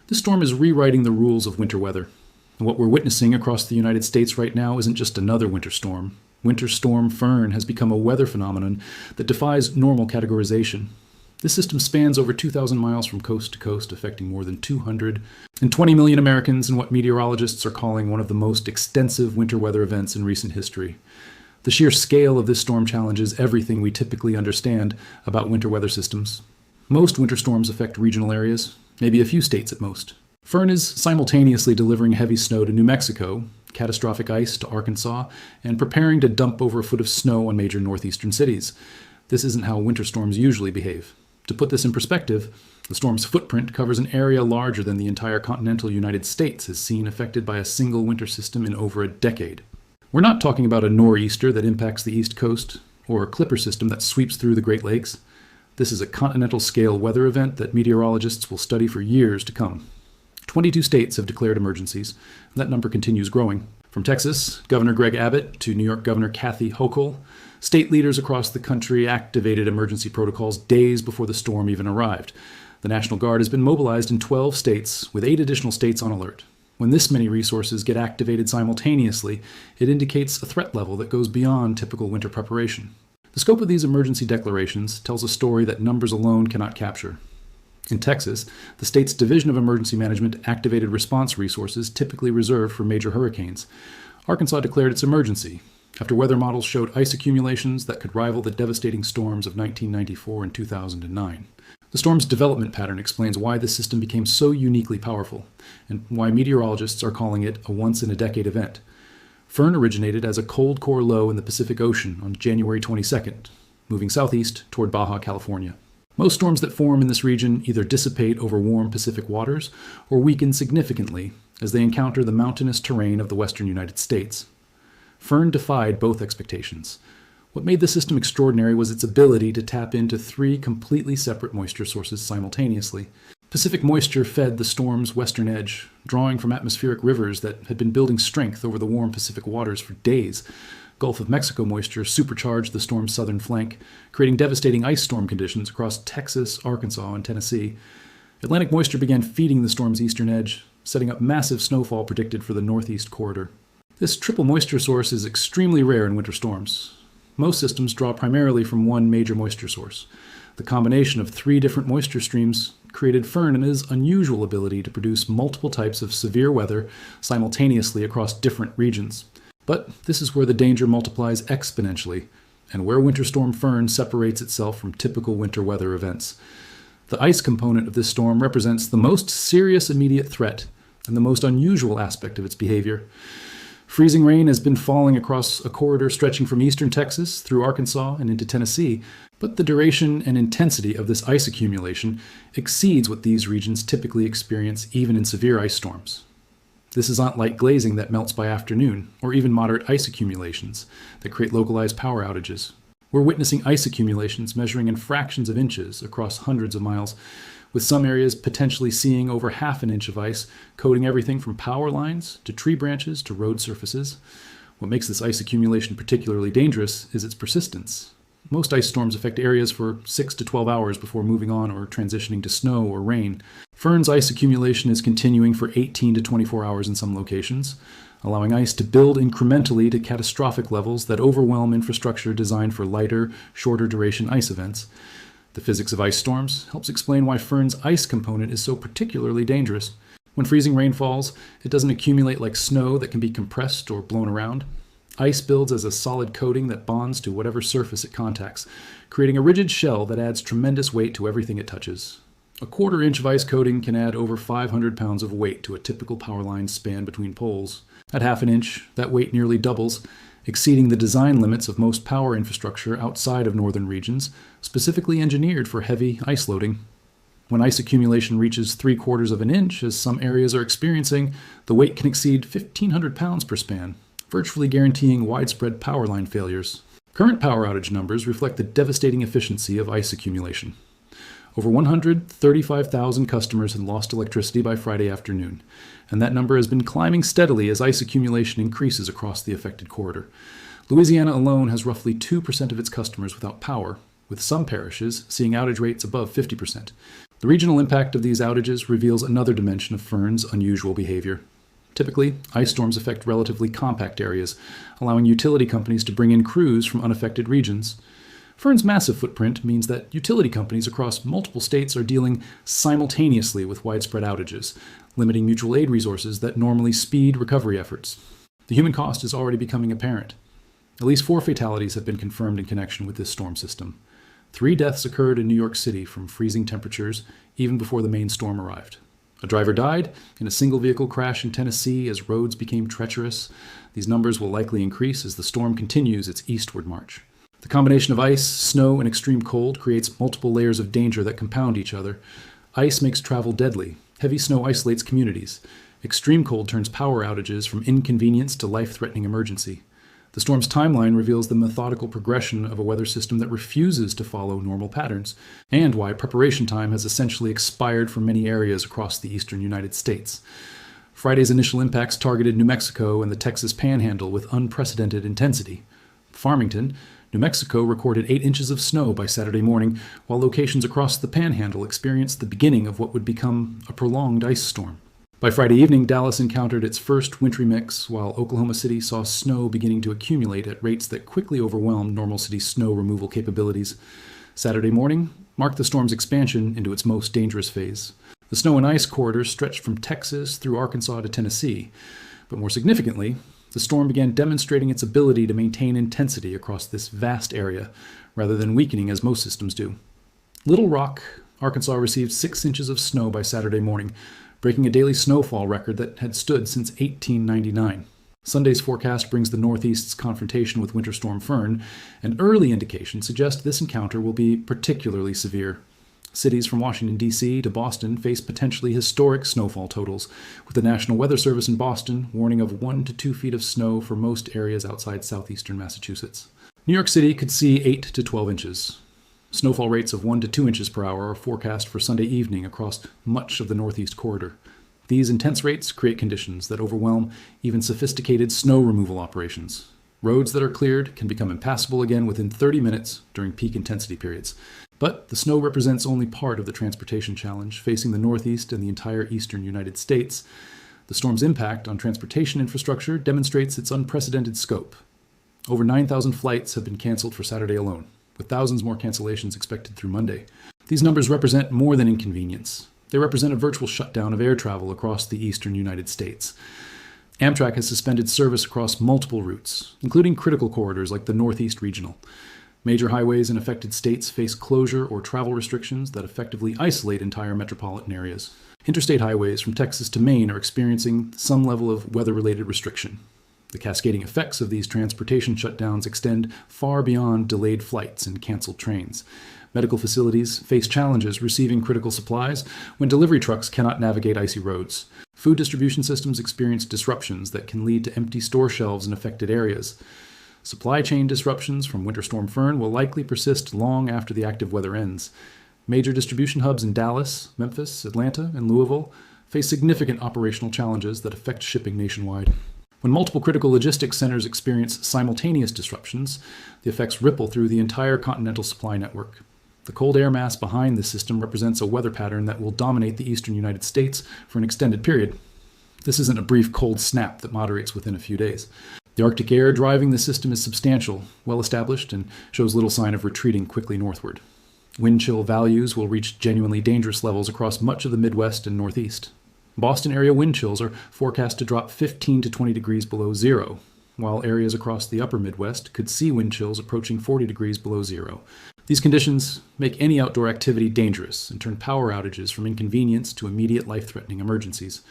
This storm is rewriting the rules of winter weather. And what we're witnessing across the United States right now isn't just another winter storm. Winter Storm Fern has become a weather phenomenon that defies normal categorization. This system spans over 2,000 miles from coast to coast, affecting more than 220 million Americans in what meteorologists are calling one of the most extensive winter weather events in recent history. The sheer scale of this storm challenges everything we typically understand about winter weather systems. Most winter storms affect regional areas, maybe a few states at most. Fern is simultaneously delivering heavy snow to New Mexico, catastrophic ice to Arkansas, and preparing to dump over a foot of snow on major northeastern cities. This isn't how winter storms usually behave. To put this in perspective, the storm's footprint covers an area larger than the entire continental United States has seen affected by a single winter system in over a decade. We're not talking about a nor'easter that impacts the East Coast, or a clipper system that sweeps through the Great Lakes. This is a continental-scale weather event that meteorologists will study for years to come. 22 states have declared emergencies, and that number continues growing. From Texas, Governor Greg Abbott, to New York Governor Kathy Hochul, state leaders across the country activated emergency protocols days before the storm even arrived. The National Guard has been mobilized in 12 states, with 8 additional states on alert. When this many resources get activated simultaneously, it indicates a threat level that goes beyond typical winter preparation. The scope of these emergency declarations tells a story that numbers alone cannot capture. In Texas, the state's Division of Emergency Management activated response resources typically reserved for major hurricanes. Arkansas declared its emergency after weather models showed ice accumulations that could rival the devastating storms of 1994 and 2009. The storm's development pattern explains why this system became so uniquely powerful, and why meteorologists are calling it a once-in-a-decade event. Fern originated as a cold core low in the Pacific Ocean on January 22nd, moving southeast toward Baja California. Most storms that form in this region either dissipate over warm Pacific waters or weaken significantly as they encounter the mountainous terrain of the western United States. Fern defied both expectations. What made the system extraordinary was its ability to tap into 3 completely separate moisture sources simultaneously. Pacific moisture fed the storm's western edge, drawing from atmospheric rivers that had been building strength over the warm Pacific waters for days. Gulf of Mexico moisture supercharged the storm's southern flank, creating devastating ice storm conditions across Texas, Arkansas, and Tennessee. Atlantic moisture began feeding the storm's eastern edge, setting up massive snowfall predicted for the northeast corridor. This triple moisture source is extremely rare in winter storms. Most systems draw primarily from one major moisture source. The combination of 3 different moisture streams created Fern and his unusual ability to produce multiple types of severe weather simultaneously across different regions. But this is where the danger multiplies exponentially, and where Winter Storm Fern separates itself from typical winter weather events. The ice component of this storm represents the most serious immediate threat and the most unusual aspect of its behavior. Freezing rain has been falling across a corridor stretching from eastern Texas through Arkansas and into Tennessee, but the duration and intensity of this ice accumulation exceeds what these regions typically experience even in severe ice storms. This is not light glazing that melts by afternoon, or even moderate ice accumulations that create localized power outages. We're witnessing ice accumulations measuring in fractions of inches across hundreds of miles, with some areas potentially seeing over half an inch of ice, coating everything from power lines to tree branches to road surfaces. What makes this ice accumulation particularly dangerous is its persistence. Most ice storms affect areas for 6 to 12 hours before moving on or transitioning to snow or rain. Fern's ice accumulation is continuing for 18 to 24 hours in some locations, allowing ice to build incrementally to catastrophic levels that overwhelm infrastructure designed for lighter, shorter duration ice events. The physics of ice storms helps explain why Fern's ice component is so particularly dangerous. When freezing rain falls, it doesn't accumulate like snow that can be compressed or blown around. Ice builds as a solid coating that bonds to whatever surface it contacts, creating a rigid shell that adds tremendous weight to everything it touches. A quarter-inch of ice coating can add over 500 pounds of weight to a typical power line span between poles. At half an inch, that weight nearly doubles, exceeding the design limits of most power infrastructure outside of northern regions, specifically engineered for heavy ice loading. When ice accumulation reaches 3/4 of an inch, as some areas are experiencing, the weight can exceed 1,500 pounds per span, virtually guaranteeing widespread power line failures. Current power outage numbers reflect the devastating efficiency of ice accumulation. Over 135,000 customers had lost electricity by Friday afternoon, and that number has been climbing steadily as ice accumulation increases across the affected corridor. Louisiana alone has roughly 2% of its customers without power, with some parishes seeing outage rates above 50%. The regional impact of these outages reveals another dimension of Fern's unusual behavior. Typically, ice storms affect relatively compact areas, allowing utility companies to bring in crews from unaffected regions. Fern's massive footprint means that utility companies across multiple states are dealing simultaneously with widespread outages, limiting mutual aid resources that normally speed recovery efforts. The human cost is already becoming apparent. At least 4 fatalities have been confirmed in connection with this storm system. 3 deaths occurred in New York City from freezing temperatures even before the Maine storm arrived. A driver died in a single vehicle crash in Tennessee as roads became treacherous. These numbers will likely increase as the storm continues its eastward march. The combination of ice, snow, and extreme cold creates multiple layers of danger that compound each other. Ice makes travel deadly. Heavy snow isolates communities. Extreme cold turns power outages from inconvenience to life-threatening emergency. The storm's timeline reveals the methodical progression of a weather system that refuses to follow normal patterns, and why preparation time has essentially expired for many areas across the eastern United States. Friday's initial impacts targeted New Mexico and the Texas Panhandle with unprecedented intensity. Farmington, New Mexico recorded 8 inches of snow by Saturday morning, while locations across the Panhandle experienced the beginning of what would become a prolonged ice storm. By Friday evening, Dallas encountered its first wintry mix, while Oklahoma City saw snow beginning to accumulate at rates that quickly overwhelmed normal city snow removal capabilities. Saturday morning marked the storm's expansion into its most dangerous phase. The snow and ice corridors stretched from Texas through Arkansas to Tennessee. But more significantly, the storm began demonstrating its ability to maintain intensity across this vast area, rather than weakening as most systems do. Little Rock, Arkansas received 6 inches of snow by Saturday morning, breaking a daily snowfall record that had stood since 1899. Sunday's forecast brings the Northeast's confrontation with Winter Storm Fern, and early indications suggest this encounter will be particularly severe. Cities from Washington, D.C. to Boston face potentially historic snowfall totals, with the National Weather Service in Boston warning of 1 to 2 feet of snow for most areas outside southeastern Massachusetts. New York City could see 8 to 12 inches. Snowfall rates of 1 to 2 inches per hour are forecast for Sunday evening across much of the Northeast corridor. These intense rates create conditions that overwhelm even sophisticated snow removal operations. Roads that are cleared can become impassable again within 30 minutes during peak intensity periods. But the snow represents only part of the transportation challenge facing the Northeast and the entire eastern United States. The storm's impact on transportation infrastructure demonstrates its unprecedented scope. Over 9,000 flights have been canceled for Saturday alone, with thousands more cancellations expected through Monday. These numbers represent more than inconvenience. They represent a virtual shutdown of air travel across the eastern United States. Amtrak has suspended service across multiple routes, including critical corridors like the Northeast Regional. Major highways in affected states face closure or travel restrictions that effectively isolate entire metropolitan areas. Interstate highways from Texas to Maine are experiencing some level of weather-related restriction. The cascading effects of these transportation shutdowns extend far beyond delayed flights and canceled trains. Medical facilities face challenges receiving critical supplies when delivery trucks cannot navigate icy roads. Food distribution systems experience disruptions that can lead to empty store shelves in affected areas. Supply chain disruptions from Winter Storm Fern will likely persist long after the active weather ends. Major distribution hubs in Dallas, Memphis, Atlanta, and Louisville face significant operational challenges that affect shipping nationwide. When multiple critical logistics centers experience simultaneous disruptions, the effects ripple through the entire continental supply network. The cold air mass behind this system represents a weather pattern that will dominate the eastern United States for an extended period. This isn't a brief cold snap that moderates within a few days. The Arctic air driving the system is substantial, well established, and shows little sign of retreating quickly northward. Wind chill values will reach genuinely dangerous levels across much of the Midwest and Northeast. Boston area wind chills are forecast to drop 15 to 20 degrees below zero, while areas across the upper Midwest could see wind chills approaching 40 degrees below zero. These conditions make any outdoor activity dangerous and turn power outages from inconvenience to immediate life-threatening emergencies.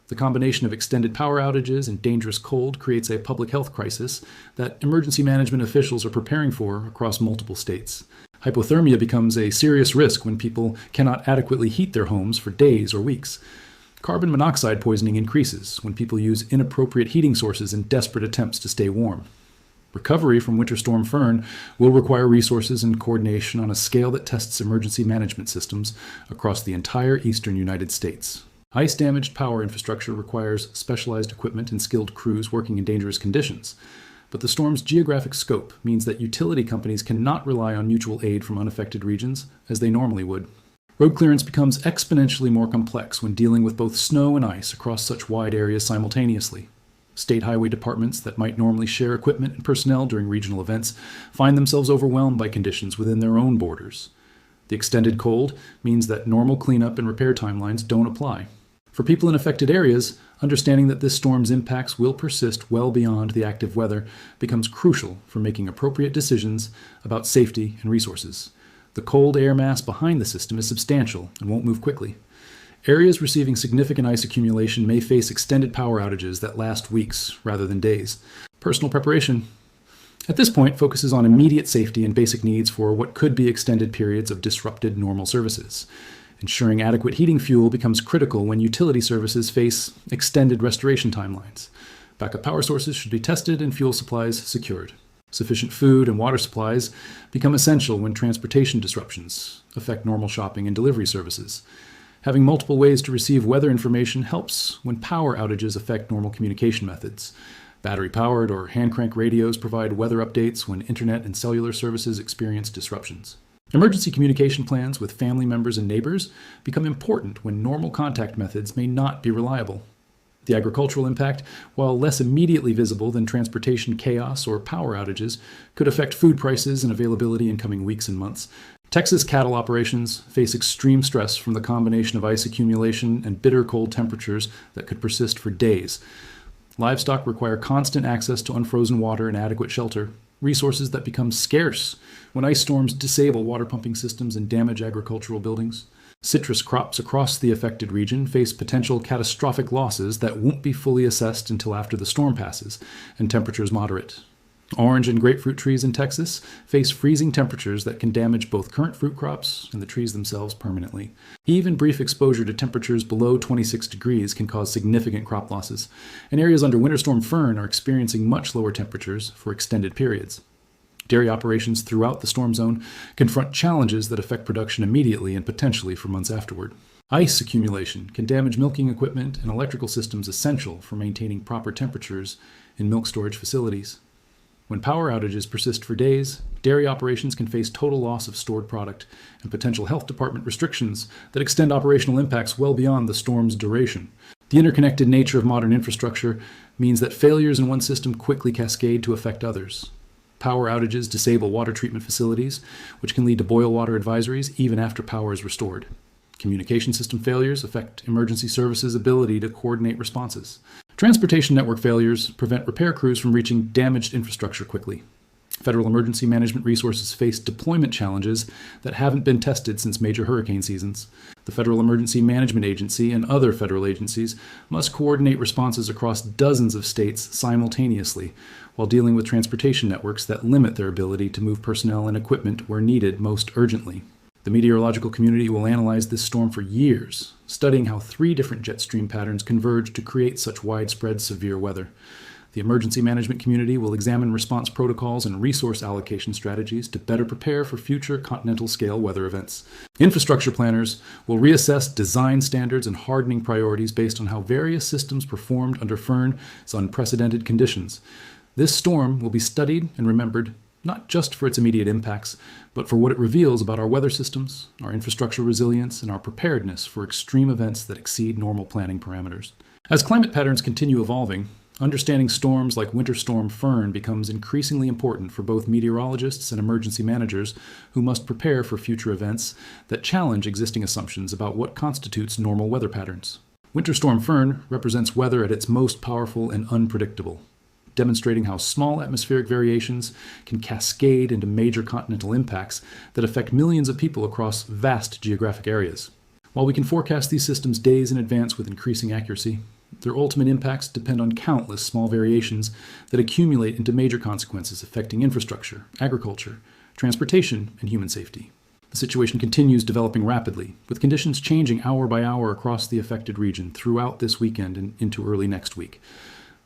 The combination of extended power outages and dangerous cold creates a public health crisis that emergency management officials are preparing for across multiple states. Hypothermia becomes a serious risk when people cannot adequately heat their homes for days or weeks. Carbon monoxide poisoning increases when people use inappropriate heating sources in desperate attempts to stay warm. Recovery from Winter Storm Fern will require resources and coordination on a scale that tests emergency management systems across the entire eastern United States. Ice-damaged power infrastructure requires specialized equipment and skilled crews working in dangerous conditions. But the storm's geographic scope means that utility companies cannot rely on mutual aid from unaffected regions as they normally would. Road clearance becomes exponentially more complex when dealing with both snow and ice across such wide areas simultaneously. State highway departments that might normally share equipment and personnel during regional events find themselves overwhelmed by conditions within their own borders. The extended cold means that normal cleanup and repair timelines don't apply. For people in affected areas, understanding that this storm's impacts will persist well beyond the active weather becomes crucial for making appropriate decisions about safety and resources. The cold air mass behind the system is substantial and won't move quickly. Areas receiving significant ice accumulation may face extended power outages that last weeks rather than days. Personal preparation at this point focuses on immediate safety and basic needs for what could be extended periods of disrupted normal services. Ensuring adequate heating fuel becomes critical when utility services face extended restoration timelines. Backup power sources should be tested and fuel supplies secured. Sufficient food and water supplies become essential when transportation disruptions affect normal shopping and delivery services. Having multiple ways to receive weather information helps when power outages affect normal communication methods. Battery-powered or hand-crank radios provide weather updates when internet and cellular services experience disruptions. Emergency communication plans with family members and neighbors become important when normal contact methods may not be reliable. The agricultural impact, while less immediately visible than transportation chaos or power outages, could affect food prices and availability in coming weeks and months. Texas cattle operations face extreme stress from the combination of ice accumulation and bitter cold temperatures that could persist for days. Livestock require constant access to unfrozen water and adequate shelter, resources that become scarce when ice storms disable water pumping systems and damage agricultural buildings. Citrus crops across the affected region face potential catastrophic losses that won't be fully assessed until after the storm passes and temperatures moderate. Orange and grapefruit trees in Texas face freezing temperatures that can damage both current fruit crops and the trees themselves permanently. Even brief exposure to temperatures below 26 degrees can cause significant crop losses, and areas under Winter Storm Fern are experiencing much lower temperatures for extended periods. Dairy operations throughout the storm zone confront challenges that affect production immediately and potentially for months afterward. Ice accumulation can damage milking equipment and electrical systems essential for maintaining proper temperatures in milk storage facilities. When power outages persist for days, dairy operations can face total loss of stored product and potential health department restrictions that extend operational impacts well beyond the storm's duration. The interconnected nature of modern infrastructure means that failures in one system quickly cascade to affect others. Power outages disable water treatment facilities, which can lead to boil water advisories even after power is restored. Communication system failures affect emergency services' ability to coordinate responses. Transportation network failures prevent repair crews from reaching damaged infrastructure quickly. Federal emergency management resources face deployment challenges that haven't been tested since major hurricane seasons. The Federal Emergency Management Agency and other federal agencies must coordinate responses across dozens of states simultaneously while dealing with transportation networks that limit their ability to move personnel and equipment where needed most urgently. The meteorological community will analyze this storm for years, studying how 3 different jet stream patterns converge to create such widespread severe weather. The emergency management community will examine response protocols and resource allocation strategies to better prepare for future continental-scale weather events. Infrastructure planners will reassess design standards and hardening priorities based on how various systems performed under Fern's unprecedented conditions. This storm will be studied and remembered not just for its immediate impacts, but for what it reveals about our weather systems, our infrastructure resilience, and our preparedness for extreme events that exceed normal planning parameters. As climate patterns continue evolving, understanding storms like Winter Storm Fern becomes increasingly important for both meteorologists and emergency managers who must prepare for future events that challenge existing assumptions about what constitutes normal weather patterns. Winter Storm Fern represents weather at its most powerful and unpredictable, demonstrating how small atmospheric variations can cascade into major continental impacts that affect millions of people across vast geographic areas. While we can forecast these systems days in advance with increasing accuracy, their ultimate impacts depend on countless small variations that accumulate into major consequences affecting infrastructure, agriculture, transportation, and human safety. The situation continues developing rapidly, with conditions changing hour by hour across the affected region throughout this weekend and into early next week.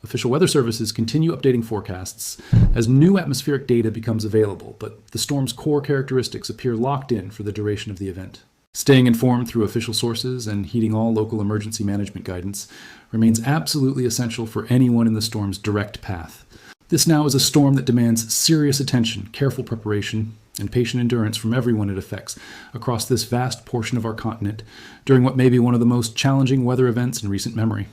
Official weather services continue updating forecasts as new atmospheric data becomes available, but the storm's core characteristics appear locked in for the duration of the event. Staying informed through official sources and heeding all local emergency management guidance remains absolutely essential for anyone in the storm's direct path. This now is a storm that demands serious attention, careful preparation, and patient endurance from everyone it affects across this vast portion of our continent during what may be one of the most challenging weather events in recent memory.